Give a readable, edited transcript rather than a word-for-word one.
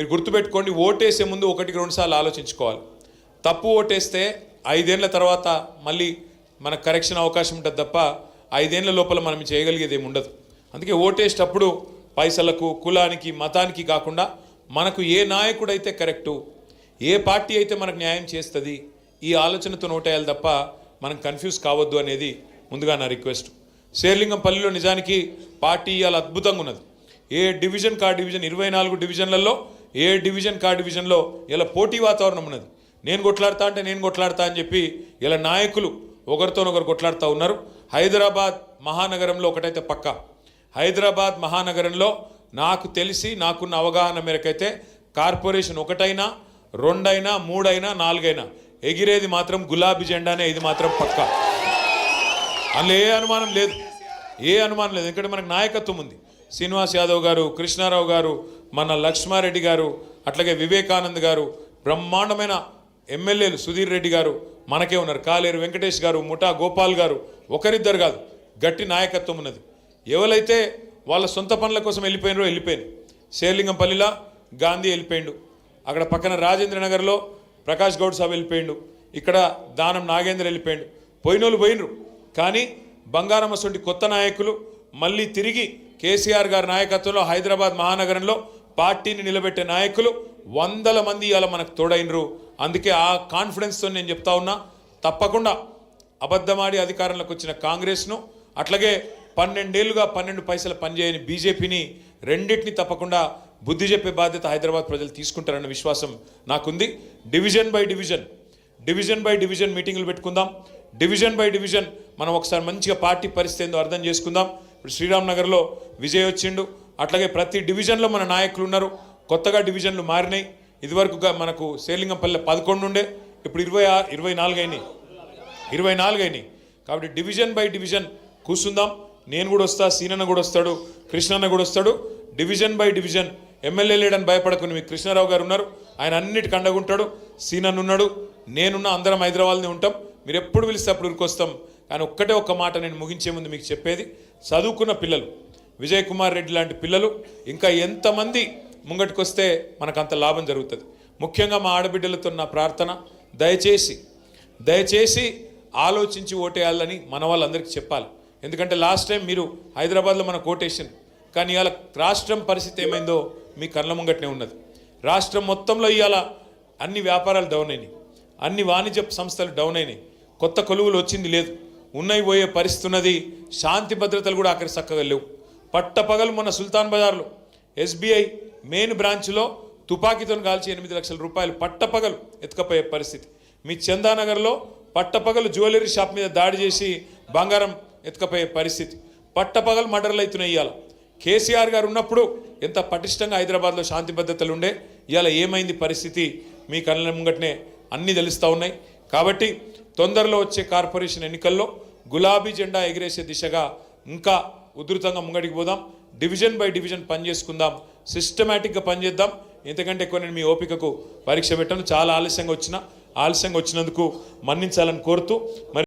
మీరు గుర్తుపెట్టుకోండి, ఓటేసే ముందు ఒకటికి రెండు సార్లు ఆలోచించుకోవాలి. తప్పు ఓటేస్తే 5 ఏళ్ల తర్వాత మళ్ళీ మనకు కరెక్షన్ అవకాశం ఉంటుంది తప్ప 5 ఏళ్ల లోపల మనం చేయగలిగేది ఏమి ఉండదు. అందుకే ఓటేసేటప్పుడు పైసలకు, కులానికి, మతానికి కాకుండా మనకు ఏ నాయకుడైతే కరెక్టు, ఏ పార్టీ అయితే మనకు న్యాయం చేస్తుంది, ఈ ఆలోచనతో ఓటేయాలి తప్ప మనం కన్ఫ్యూజ్ కావద్దు అనేది ముందుగా నా రిక్వెస్ట్. శేర్లింగంపల్లిలో నిజానికి పార్టీ ఇవాళ అద్భుతంగా ఉన్నది. ఏ డివిజన్ కా డివిజన్ 24 డివిజన్లలో ఏ డివిజన్ కా డివిజన్లో ఇలా పోటీ వాతావరణం ఉన్నది. నేను కొట్లాడతా అంటే నేను కొట్లాడతా అని చెప్పి ఇలా నాయకులు ఒకరితోనొకరు కొట్లాడుతూ ఉన్నారు. హైదరాబాద్ మహానగరంలో ఒకటైతే పక్కా, హైదరాబాద్ మహానగరంలో నాకు తెలిసి నాకున్న అవగాహన మేరకైతే కార్పొరేషన్ 1 2 3 4 ఎగిరేది మాత్రం గులాబీ జెండానే. ఇది మాత్రం పక్కా, అందులో ఏ అనుమానం లేదు, ఎందుకంటే మనకు నాయకత్వం ఉంది. శ్రీనివాస్ యాదవ్ గారు, కృష్ణారావు గారు, మన లక్ష్మారెడ్డి గారు, అట్లాగే వివేకానంద్ గారు, బ్రహ్మాండమైన ఎమ్మెల్యేలు సుధీర్ రెడ్డి గారు మనకే ఉన్నారు, కాలేరు వెంకటేష్ గారు, ముఠా గోపాల్ గారు, ఒకరిద్దరు కాదు, గట్టి నాయకత్వం ఉన్నది. ఎవరైతే వాళ్ళ సొంత పనుల కోసం వెళ్ళిపోయినారు. శేర్లింగంపల్లిలో గాంధీ వెళ్ళిపోయిండు, అక్కడ పక్కన రాజేంద్ర నగర్లో ప్రకాష్ గౌడ్ సాబ్ వెళ్ళిపోయిండు, ఇక్కడ దానం నాగేంద్ర వెళ్ళిపోయిండు. పోయినోళ్ళు పోయినరు, కానీ బంగారమ్మ సొంటి కొత్త నాయకులు మళ్ళీ తిరిగి కేసీఆర్ గారి నాయకత్వంలో హైదరాబాద్ మహానగరంలో పార్టీని నిలబెట్టే నాయకులు 100 మంది ఇవాళ మనకు తోడైనరు. అందుకే ఆ కాన్ఫిడెన్స్తో నేను చెప్తా ఉన్నా, తప్పకుండా అబద్ధమాడి అధికారంలోకి వచ్చిన కాంగ్రెస్ను, అట్లాగే 12 ఏళ్లుగా 12 పైసలు పనిచేయని బీజేపీని, రెండింటిని తప్పకుండా బుద్ధి చెప్పే బాధ్యత హైదరాబాద్ ప్రజలు తీసుకుంటారన్న విశ్వాసం నాకుంది. డివిజన్ బై డివిజన్ మీటింగులు పెట్టుకుందాం. డివిజన్ బై డివిజన్ మనం ఒకసారి మంచిగా పార్టీ పరిస్థితి ఏందో అర్థం చేసుకుందాం. ఇప్పుడు శ్రీరామ్ నగర్లో విజయ్ వచ్చిండు, అట్లాగే ప్రతి డివిజన్లో మన నాయకులు ఉన్నారు. కొత్తగా డివిజన్లు మారినాయి. ఇదివరకు మనకు శేర్లింగంపల్లి 11 ఉండే, ఇప్పుడు 24 అయినాయి. కాబట్టి డివిజన్ బై డివిజన్ కూర్చుందాం. నేను కూడా వస్తా, సీనన్న కూడా వస్తాడు, కృష్ణన్న కూడా వస్తాడు. డివిజన్ బై డివిజన్ ఎమ్మెల్యే లేడని భయపడకుని, మీకు కృష్ణారావు గారు ఉన్నారు, ఆయన అన్నిటికి అండగుంటాడు. సీనన్న ఉన్నాడు, నేనున్నా, అందరం హైదరాబాద్నే ఉంటాం. మీరు ఎప్పుడు పిలిస్తే అప్పుడు ఉరికొస్తాం. కానీ ఒక్క మాట నేను ముగించే ముందు మీకు చెప్పేది, చదువుకున్న పిల్లలు, విజయ్ కుమార్ రెడ్డి లాంటి పిల్లలు ఇంకా ఎంతమంది ముంగటికి వస్తే మనకు అంత లాభం జరుగుతుంది. ముఖ్యంగా మా ఆడబిడ్డలతో నా ప్రార్థన, దయచేసి ఆలోచించి ఓటేయాలని మన వాళ్ళందరికీ చెప్పాలి. ఎందుకంటే లాస్ట్ టైం మీరు హైదరాబాద్లో మనకు ఓటేషన్, కానీ ఇవాళ రాష్ట్రం పరిస్థితి ఏమైందో మీ కళ్ళ ముంగటనే ఉన్నది. రాష్ట్రం మొత్తంలో ఇవాళ అన్ని వ్యాపారాలు డౌన్ అయినాయి, అన్ని వాణిజ్య సంస్థలు డౌన్ అయినాయి, కొత్త కొలువులు వచ్చింది లేదు, ఉన్నాయి పోయే పరిస్థితి ఉన్నది. శాంతి భద్రతలు కూడా అక్కడ చక్కగా లేవు. పట్టపగలు మొన్న సుల్తాన్ బజార్లో SBI మెయిన్ బ్రాంచ్లో తుపాకీతో కాల్చి 8 లక్షల రూపాయలు పట్టపగలు ఎత్తుకపోయే పరిస్థితి. మీ చందానగర్లో పట్టపగలు జ్యువెలరీ షాప్ మీద దాడి చేసి బంగారం ఎత్తుకపోయే పరిస్థితి. పట్టపగలు మర్డర్లు అవుతున్నాయి. ఇవాళ కేసీఆర్ గారు ఉన్నప్పుడు ఎంత పటిష్టంగా హైదరాబాద్లో శాంతి భద్రతలు ఉండే, ఇవాళ ఏమైంది పరిస్థితి మీ కళ్ళ ముంగటనే అన్నీ తెలుస్తూ ఉన్నాయి. కాబట్టి తొందరలో వచ్చే కార్పొరేషన్ ఎన్నికల్లో గులాబీ జెండా ఎగిరేసే దిశగా ఇంకా ఉధృతంగా ముంగడికి పోదాం. డివిజన్ బై డివిజన్ పనిచేసుకుందాం, సిస్టమేటిక్గా పనిచేద్దాం. ఇంతకంటే ఎక్కువ నేను మీ ఓపికకు పరీక్ష పెట్టాను. చాలా ఆలస్యంగా వచ్చినందుకు మన్నించాలని కోరుతూ మరి